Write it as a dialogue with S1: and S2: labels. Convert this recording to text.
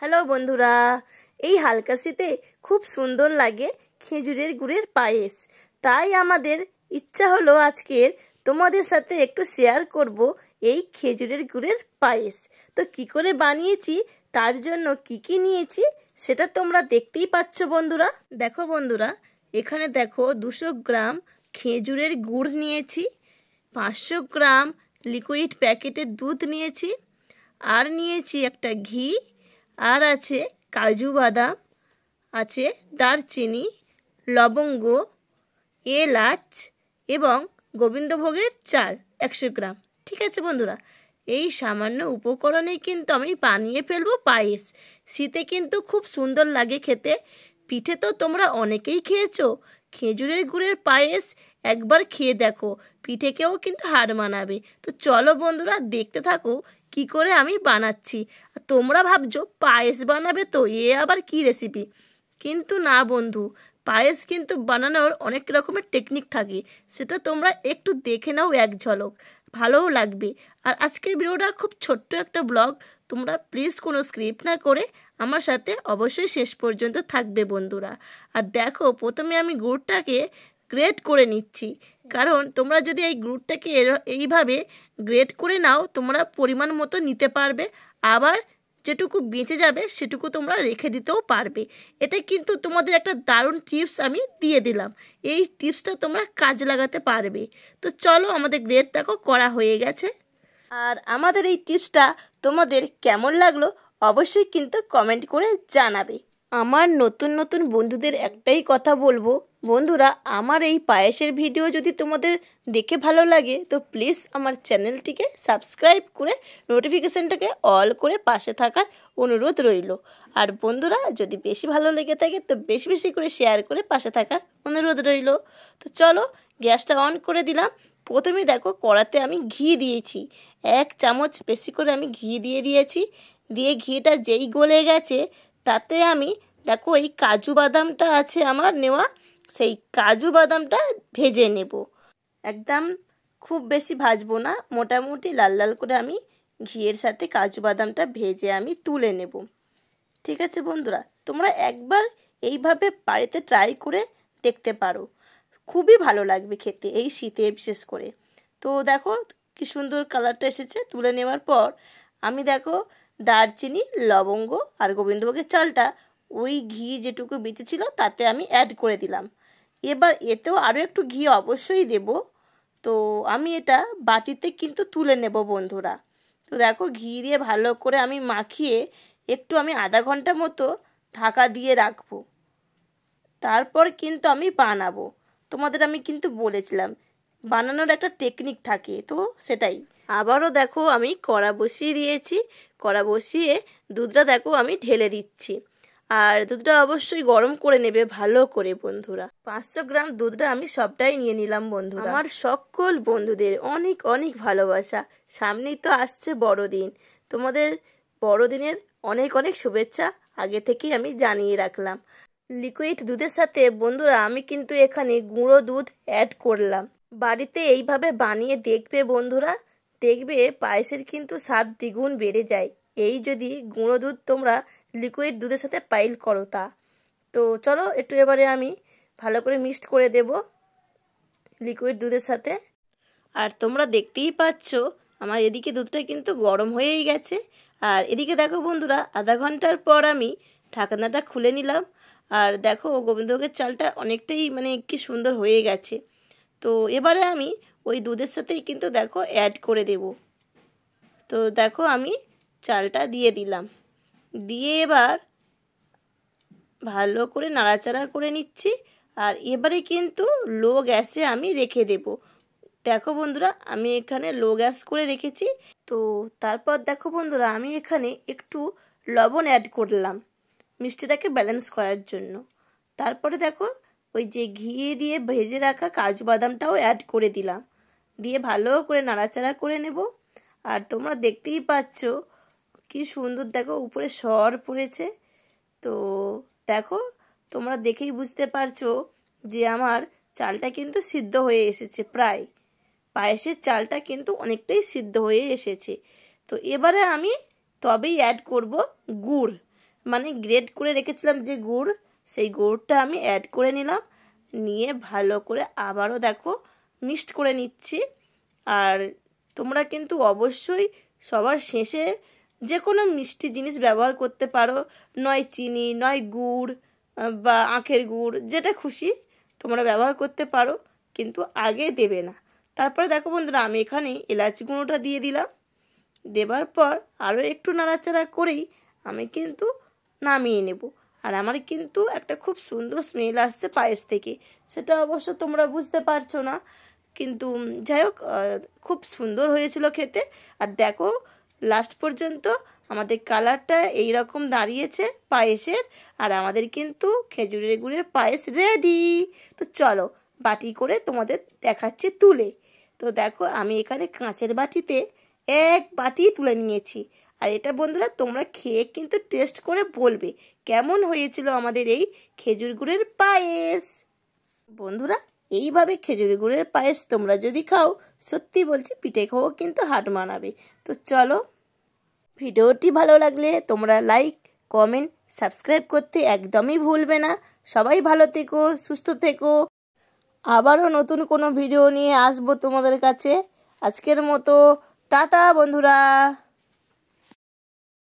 S1: Hello বন্ধুরা, এই হালকা শীতে খুব সুন্দর লাগে খেজুরের গুড়ের পায়েস। তাই আমাদের ইচ্ছা হলো আজকের তোমাদের সাথে একটু শেয়ার করব এই খেজুরের গুড়ের পায়েস। তো কি করে বানিয়েছি, তার জন্য কি নিয়েছি সেটা তোমরা দেখতেই পাচ্ছ বন্ধুরা। দেখো বন্ধুরা, এখানে দেখো 200 গ্রাম খেজুরের গুড় নিয়েছি, 500 গ্রাম লিকুইড প্যাকেটের দুধ নিয়েছি, আর নিয়েছি একটা ঘি, আর আছে কাজু বাদাম, আছে দারচিনি, লবঙ্গ, এলাচ এবং গোবিন্দভোগের চাল 100 গ্রাম। ঠিক আছে বন্ধুরা, এই সামান্য উপকরণেই কিন্তু আমি বানিয়ে ফেলবো পায়েস। শীতে কিন্তু খুব সুন্দর লাগে খেতে। পিঠে তো তোমরা অনেকেই খেয়েছো, খেজুরের গুড়ের পায়েস একবার খেয়ে দেখো, পিঠেকেও কিন্তু হার মানাবে। তো চলো বন্ধুরা, দেখতে থাকো কি করে আমি বানাচ্ছি। তোমরা ভাবছো পায়েস বানাবে, তো এ আবার কি রেসিপি? কিন্তু না বন্ধু, পায়েস কিন্তু বানানোর অনেক রকমের টেকনিক থাকে, সেটা তোমরা একটু দেখে নাও এক ঝলক, ভালোও লাগবে। আর আজকের ভিডিওটা খুব ছোট্ট একটা ব্লগ, তোমরা প্লিজ কোনো স্ক্রিপ্ট না করে আমার সাথে অবশ্যই শেষ পর্যন্ত থাকবে বন্ধুরা। আর দেখো, প্রথমে আমি গুড়টাকে গ্রেট করে নিচ্ছি, কারণ তোমরা যদি এই গুড়টাকে এইভাবে গ্রেট করে নাও, তোমরা পরিমাণ মতো নিতে পারবে, আবার যেটুকু বেঁচে যাবে সেটুকু তোমরা রেখে দিতেও পারবে। এটা কিন্তু তোমাদের একটা দারুণ টিপস আমি দিয়ে দিলাম, এই টিপসটা তোমরা কাজে লাগাতে পারবে। তো চলো, আমাদের গ্রেট দেখো করা হয়ে গেছে। আর আমাদের এই টিপসটা তোমাদের কেমন লাগলো অবশ্যই কিন্তু কমেন্ট করে জানাবে। আমার নতুন নতুন বন্ধুদের একটাই কথা বলবো, বন্ধুরা আমার এই পায়েসের ভিডিও যদি তোমাদের দেখে ভালো লাগে, তো প্লিজ আমার চ্যানেলটিকে সাবস্ক্রাইব করে নোটিফিকেশানটাকে অল করে পাশে থাকার অনুরোধ রইল। আর বন্ধুরা যদি বেশি ভালো লেগে থাকে, তো বেশি বেশি করে শেয়ার করে পাশে থাকার অনুরোধ রইল। তো চলো, গ্যাসটা অন করে দিলাম। প্রথমে দেখো, কড়াতে আমি ঘি দিয়েছি, 1 চামচ বেশি করে আমি ঘি দিয়ে দিয়েছি। দিয়ে ঘিটা যেই গলে গেছে, তাতে আমি দেখো এই কাজু বাদামটা আছে আমার নেওয়া, সেই কাজু বাদামটা ভেজে নেব। একদম খুব বেশি ভাজবো না, মোটামুটি লাল লাল করে আমি ঘিয়ের সাথে কাজু বাদামটা ভেজে আমি তুলে নেব। ঠিক আছে বন্ধুরা, তোমরা একবার এইভাবে বাড়িতে ট্রাই করে দেখতে পারো, খুবই ভালো লাগবে খেতে এই শীতে বিশেষ করে। তো দেখো কি সুন্দর কালারটা এসেছে। তুলে নেওয়ার পর আমি দেখো দারচিনি, লবঙ্গ আর গোবিন্দভোগের চালটা ওই ঘি যেটুকু বেঁচেছিল তাতে আমি অ্যাড করে দিলাম। এবার এতেও আরও একটু ঘি অবশ্যই দেব। তো আমি এটা বাটিতে কিন্তু তুলে নেব বন্ধুরা। তো দেখো ঘি দিয়ে ভালো করে আমি মাখিয়ে একটু আমি আধা ঘন্টা মতো ঢাকা দিয়ে রাখবো, তারপর কিন্তু আমি বানাবো। তোমাদের আমি কিন্তু বলেছিলাম বানানোর একটা টেকনিক থাকে, তো সেটাই। আবারও দেখো আমি কড়া বসিয়ে দিয়েছি, কড়া বসিয়ে দুধটা দেখো আমি ঢেলে দিচ্ছি। আর দুধটা অবশ্যই গরম করে নেবে ভালো করে বন্ধুরা। 500 গ্রাম দুধটা আমি সবটাই নিয়ে নিলাম বন্ধুরা। আমার সকল বন্ধুদের অনেক অনেক ভালোবাসা। সামনেই তো আসছে বড়দিন, তোমাদের বড়দিনের অনেক অনেক শুভেচ্ছা আগে থেকেই আমি জানিয়ে রাখলাম। লিকুইড দুধের সাথে বন্ধুরা আমি কিন্তু এখানে গুঁড়ো দুধ অ্যাড করলাম। বাড়িতে এইভাবে বানিয়ে দেখবে বন্ধুরা, দেখবে পায়েসের কিন্তু স্বাদ দ্বিগুণ বেড়ে যায়, এই যদি গুঁড়ো দুধ তোমরা লিকুইড দুধের সাথে পাইল করো তা। তো চলো একটু এবারে আমি ভালো করে মিক্সড করে দেব লিকুইড দুধের সাথে। আর তোমরা দেখতেই পাচ্ছ আমার এদিকে দুধটা কিন্তু গরম হয়েই গেছে। আর এদিকে দেখো বন্ধুরা, আধা ঘন্টার পর আমি ঢাকনাটা খুলে নিলাম। আর দেখো গোবিন্দভোগের চালটা অনেকটাই কি সুন্দর হয়ে গেছে। তো এবারে আমি ওই দুধের সাথেই কিন্তু দেখো অ্যাড করে দেব। তো দেখো আমি চালটা দিয়ে দিলাম, দিয়ে এবার ভালো করে নাড়াচাড়া করে নিচ্ছি। আর এবারে কিন্তু লো গ্যাসে আমি রেখে দেব। দেখো বন্ধুরা, আমি এখানে লো গ্যাস করে রেখেছি। তো তারপর দেখো বন্ধুরা, আমি এখানে একটু লবণ অ্যাড করলাম মিষ্টিটাকে ব্যালেন্স করার জন্য। তারপরে দেখো ওই যে ঘি দিয়ে ভেজে রাখা কাজু বাদামটাও অ্যাড করে দিলাম, দিয়ে ভালো করে নাড়াচাড়া করে নেব। আর তোমরা দেখতেই পাচ্ছ কি সুন্দর দেখো উপরে সর পড়েছে। তো দেখো তোমরা দেখেই বুঝতে পারছো যে আমার চালটা কিন্তু সিদ্ধ হয়ে এসেছে, প্রায় পায়েসের চালটা কিন্তু অনেকটাই সিদ্ধ হয়ে এসেছে। তো এবারে আমি তবেই অ্যাড করব গুড়। মানে গ্রেট করে রেখেছিলাম যে গুড়, সেই গুড়টা আমি অ্যাড করে নিলাম, নিয়ে ভালো করে আবারও দেখো মিক্সড করে নিচ্ছি। আর তোমরা কিন্তু অবশ্যই সবার শেষে যে কোনো মিষ্টি জিনিস ব্যবহার করতে পারো, নয় চিনি নয় গুড় বা আখের গুড়, যেটা খুশি তোমরা ব্যবহার করতে পারো, কিন্তু আগে দেবে না। তারপরে দেখো বন্ধুরা, আমি এখানে এলাচি গুঁড়োটা দিয়ে দিলাম। দেবার পর আরও একটু নাড়াচাড়া করেই আমি কিন্তু নামিয়ে নেব। আর আমার কিন্তু একটা খুব সুন্দর স্মেল আসছে পায়েস থেকে, সেটা অবশ্য তোমরা বুঝতে পারছো না, কিন্তু যাই হোক খুব সুন্দর হয়েছিল খেতে। আর দেখো লাস্ট পর্যন্ত আমাদের কালারটা এই রকম দাঁড়িয়েছে পায়েসের, আর আমাদের কিন্তু খেজুরের গুড়ের পায়েস রেডি। তো চলো বাটি করে তোমাদের দেখাচ্ছি তুলে। তো দেখো আমি এখানে কাঁচের বাটিতে এক বাটি তুলে নিয়েছি। আর এটা বন্ধুরা তোমরা খেয়ে কিন্তু টেস্ট করে বলবে কেমন হয়েছিল আমাদের এই খেজুর গুড়ের পায়েস। বন্ধুরা এইভাবে খেজুর গুড়ের পায়েস তোমরা যদি খাও, সত্যি বলছি পিঠে খাওয়াও কিন্তু হাট মানাবে। তো চলো, ভিডিওটি ভালো লাগলে তোমরা লাইক কমেন্ট সাবস্ক্রাইব করতে একদমই ভুলবে না। সবাই ভালো থেকো, সুস্থ থেকো। আবারও নতুন কোনো ভিডিও নিয়ে আসবো তোমাদের কাছে। আজকের মতো টাটা বন্ধুরা।